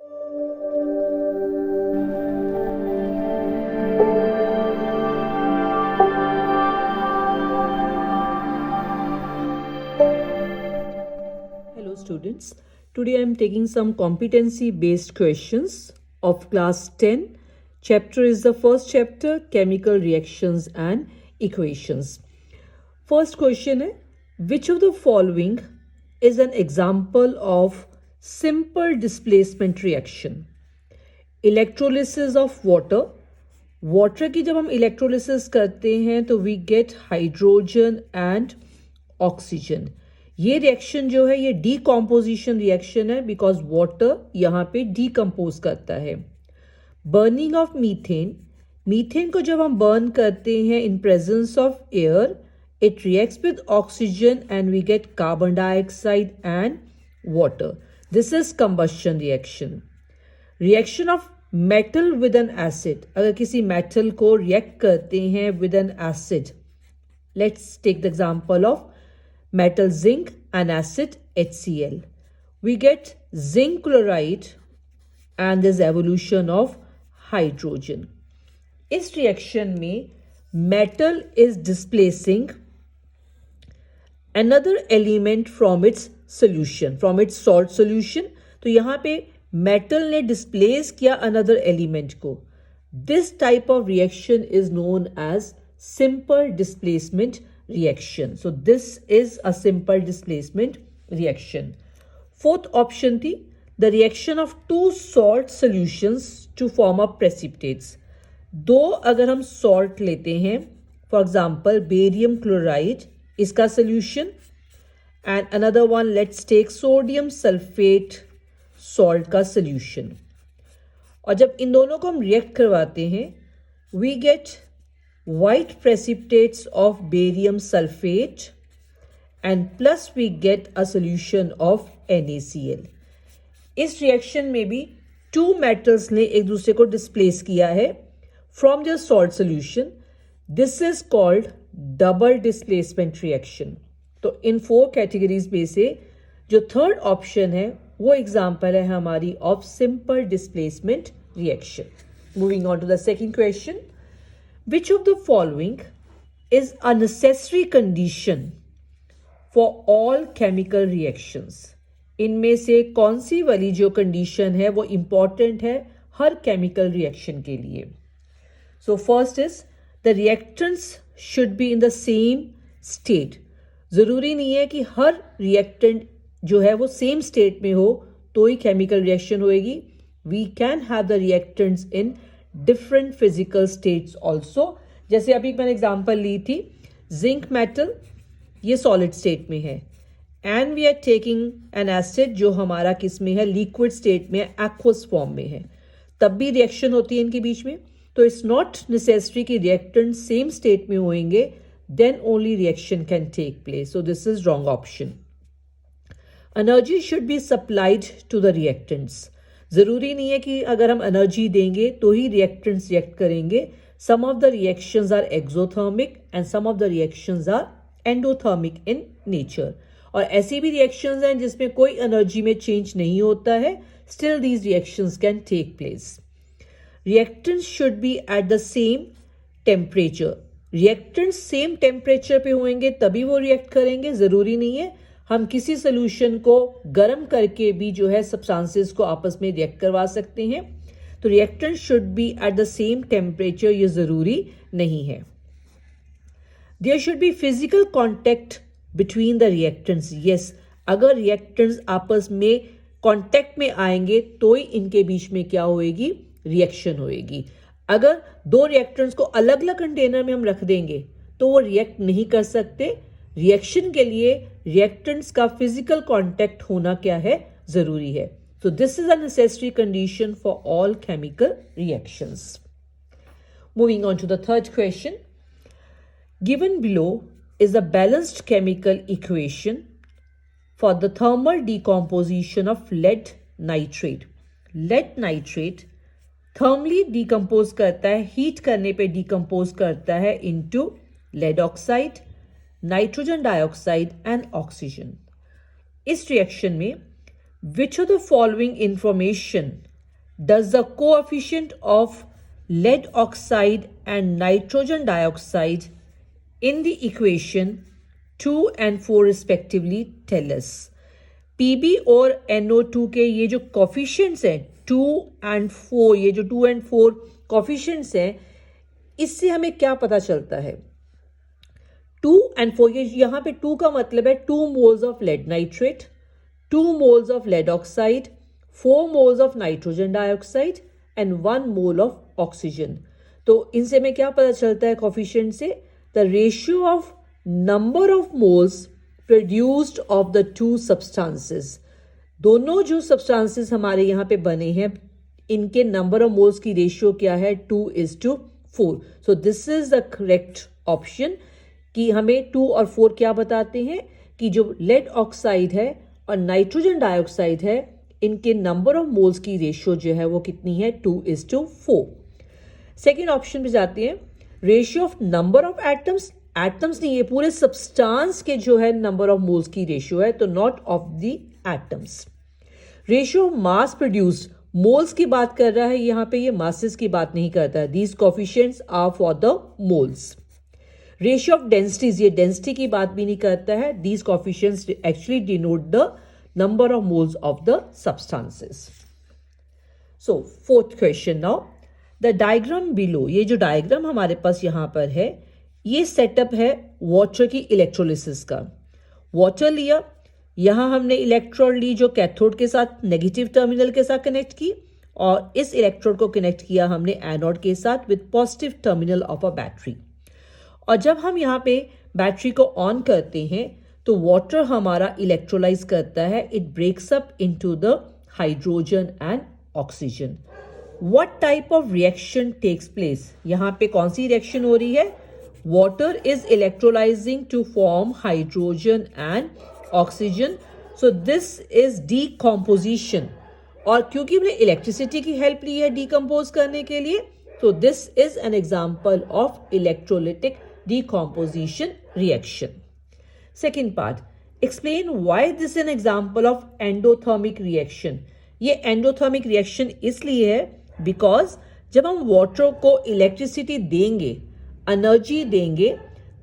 Hello students, today I am taking some competency based questions of class 10. Chapter is the first chapter, chemical reactions and equations. First question है, which of the following is an example of simple displacement reaction? Electrolysis of water. Water की जब हम electrolysis करते हैं तो we get hydrogen and oxygen. ये reaction जो है ये डीकॉम्पोजिशन रिएक्शन है बिकॉज वाटर यहाँ पे डीकम्पोज करता है. Burning of methane. मीथेन को जब हम बर्न करते हैं इन presence of air, it reacts with oxygen and we get carbon dioxide and water. This is combustion reaction. Reaction of metal with an acid. अगर किसी metal को react करते हैं with an acid, let's take the example of metal zinc and acid HCl. We get zinc chloride and there's evolution of hydrogen. इस reaction में metal is displacing another element from its solution, from its salt solution. तो यहाँ पे metal ने displace किया another element को. This type of reaction is known as simple displacement reaction. So this is a simple displacement reaction. Fourth option थी the reaction of two salt solutions to form a precipitates. दो अगर हम salt लेते हैं, for example barium chloride इसका solution and another one let's take sodium sulfate salt का solution. और जब इन दोनों को हम react करवाते हैं we get white precipitates of barium sulfate and plus we get a solution of NaCl. इस reaction में भी two metals ने एक दूसरे को displace किया है from their salt solution. This is called double displacement reaction. तो इन फोर कैटेगरीज में से जो थर्ड ऑप्शन है वो एग्जांपल है हमारी of simple displacement reaction. Moving on to the second question, which of the following is a necessary condition for all chemical reactions. इनमें से कौन सी वाली जो कंडीशन है वो इंपॉर्टेंट है हर केमिकल रिएक्शन के लिए. So first is the reactants should be in the same state. ज़रूरी नहीं है कि हर रिएक्टेंट जो है वो सेम स्टेट में हो तो ही केमिकल रिएक्शन होएगी. We can have the reactants in different physical states also. जैसे अभी मैंने एग्जांपल ली थी जिंक मेटल, ये सॉलिड स्टेट में है and we are taking an acid जो हमारा किस में है, लिक्विड स्टेट में, एक्वस फॉर्म में है, तब भी रिएक्शन होती है इनके बीच में. तो इट्स नॉट नेसेसरी कि रिएक्टेंट सेम स्टेट में होंगे then only reaction can take place. So this is wrong option. Energy should be supplied to the reactants. ज़रूरी नहीं है कि अगर हम एनर्जी देंगे तो ही रिएक्टेंट्स रिएक्ट करेंगे. Some of the reactions are exothermic and some of the reactions are endothermic in nature. और ऐसी भी रिएक्शंस हैं जिसमें कोई एनर्जी में चेंज नहीं होता है, still these reactions can take place. Reactants should be at the same temperature. Reactants same temperature पे होंगे तभी वो रिएक्ट करेंगे. ज़रूरी नहीं है हम किसी सोल्यूशन को गर्म करके भी जो है सब्सटेंसेस को आपस में रिएक्ट करवा सकते हैं. तो reactant should be at the same temperature, ये ज़रूरी नहीं है. There should be physical contact between the reactants. Yes, अगर रिएक्टेंट्स आपस में कॉन्टैक्ट में आएंगे तो ही इनके बीच में क्या होएगी, रिएक्शन होएगी. अगर दो रिएक्टेंट्स को अलग अलग कंटेनर में हम रख देंगे तो वो रिएक्ट नहीं कर सकते. रिएक्शन के लिए रिएक्टेंट्स का फिजिकल कांटेक्ट होना क्या है, जरूरी है. So this is a necessary condition for all chemical reactions. Moving on to the third question. Given below is a balanced chemical equation for the thermal decomposition of lead nitrate. Lead nitrate thermally decompose करता है, heat करने पे decompose करता है into lead oxide, nitrogen dioxide and oxygen. इस reaction में which of the following information does the coefficient of lead oxide and nitrogen dioxide in the equation 2 and 4 respectively tell us? Pb और NO2 के ये जो coefficients हैं 2 and 4, ये जो 2 and 4 coefficients हैं, इससे हमें क्या पता चलता है? 2 and 4, ये यहाँ पे 2 का मतलब है 2 moles of lead nitrate, 2 moles of lead oxide, 4 moles of nitrogen dioxide and 1 mole of oxygen. तो इनसे हमें क्या पता चलता है coefficient से? The ratio of number of moles produced of the two substances. दोनों जो substances हमारे यहाँ पे बने हैं, इनके number of moles की ratio क्या है? 2:4. So this is the correct option कि हमें 2 और 4 क्या बताते हैं कि जो lead oxide है और नाइट्रोजन डाइऑक्साइड है, इनके नंबर ऑफ मोल्स की रेशियो जो है वो कितनी है? 2:4. सेकेंड ऑप्शन पे जाते हैं. Ratio of number of atoms, atoms नहीं, ये पूरे सब्सटेंस के जो है नंबर ऑफ मोल्स की रेशियो है, तो not of the atoms. Ratio of mass produced, moles की बात कर रहा है यहाँ पे, ये मासेस की बात नहीं करता है. These coefficients are for the moles. Ratio of densities, ये डेंसिटी की बात भी नहीं करता है. These coefficients actually denote the number of moles of the substances. So fourth question now. The diagram below, ये जो डायग्राम हमारे पास यहाँ पर है, ये सेटअप है वाटर की इलेक्ट्रोलिसिस का. वाटर लिया, यहाँ हमने इलेक्ट्रोड ली जो कैथोड के साथ नेगेटिव टर्मिनल के साथ कनेक्ट की, और इस इलेक्ट्रोड को कनेक्ट किया हमने एनोड के साथ with positive terminal of a battery. और जब हम यहाँ पे बैटरी को ऑन करते हैं तो वाटर हमारा इलेक्ट्रोलाइज करता है. It breaks up into the hydrogen and oxygen. What type of reaction takes place? यहाँ पे कौन सी रिएक्शन हो रही है? Water is electrolysing to form hydrogen and oxygen. So this is decomposition. और क्योंकि हमने इलेक्ट्रिसिटी की हेल्प ली है डीकम्पोज करने के लिए, so this is an example of electrolytic decomposition reaction. Second part, explain why this is an example of endothermic reaction. ये endothermic reaction इसलिए है because जब हम water को electricity देंगे, energy देंगे,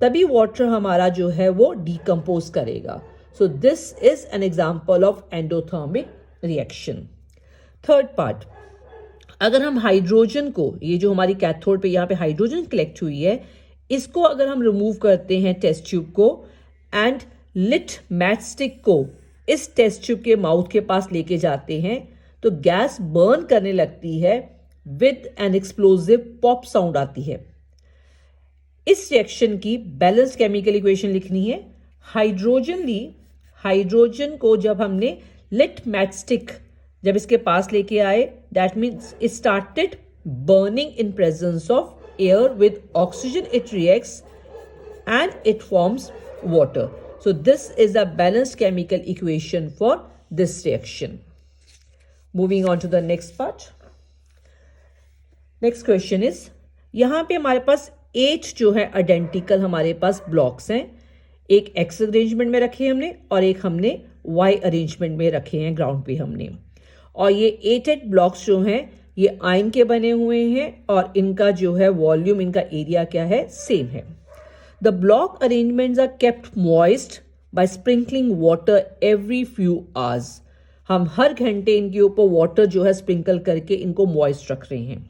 तभी water हमारा जो है वो decompose करेगा. So this is an example of endothermic reaction. Third part, अगर हम हाइड्रोजन को, ये जो हमारी कैथोड पे यहाँ पे हाइड्रोजन कलेक्ट हुई है, इसको अगर हम रिमूव करते हैं टेस्ट ट्यूब को, एंड लिट मैचस्टिक को इस टेस्ट ट्यूब के माउथ के पास लेके जाते हैं, तो गैस बर्न करने लगती है with N explosive pop sound आती है. इस रिएक्शन की बैलेंस्ड केमिकल इक्वेशन लिखनी है. हाइड्रोजन ली, हाइड्रोजन को जब हमने लिट मैचस्टिक जब इसके पास लेके आए, that means it started burning in presence of air with oxygen. It reacts and it forms water. So this is a balanced chemical equation for this reaction. Moving on to the next part. Next question is, यहां पे हमारे पास 8 जो है identical हमारे पास blocks हैं. एक x arrangement में रखे हमने और एक हमने वाई अरेंजमेंट में रखे हैं ग्राउंड पे हमने. और ये 8 ब्लॉक्स जो हैं ये आयन के बने हुए हैं और इनका जो है वॉल्यूम, इनका एरिया क्या है? सेम है. The block arrangements are kept moist by sprinkling water every few hours. हम हर घंटे इनके ऊपर वाटर जो है स्प्रिंकल करके इनको मॉइस्ट रख रहे हैं.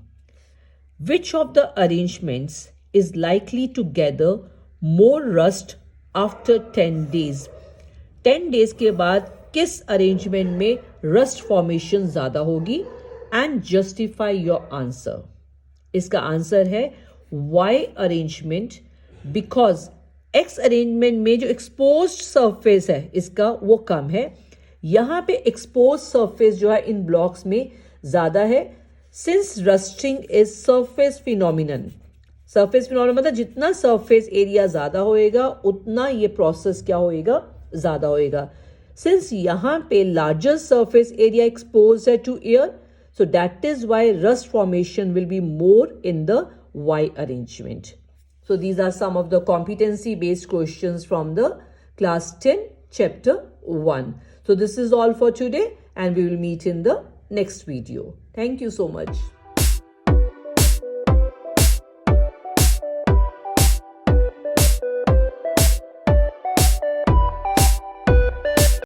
Which of the arrangements is likely to gather more rust after 10 days? 10 days के बाद किस अरेंजमेंट में रस्ट फॉर्मेशन ज्यादा होगी? And justify your answer. इसका आंसर है Y arrangement, because X arrangement में जो एक्सपोज्ड सरफेस है इसका वो कम है. यहां पे एक्सपोज्ड सरफेस जो है इन ब्लॉक्स में ज्यादा है. Since rusting is surface phenomenon, surface phenomenon मतलब जितना सरफेस एरिया ज्यादा होएगा उतना ये प्रोसेस क्या होएगा? ज्यादा होएगा. सिंस यहाँ पे लार्जर सरफेस एरिया एक्सपोज है to air, so that is why rust formation will be more in the Y arrangement. So these are some of the competency based questions from the class 10 chapter 1. So this is all for today and we will meet in the next video. Thank you so much.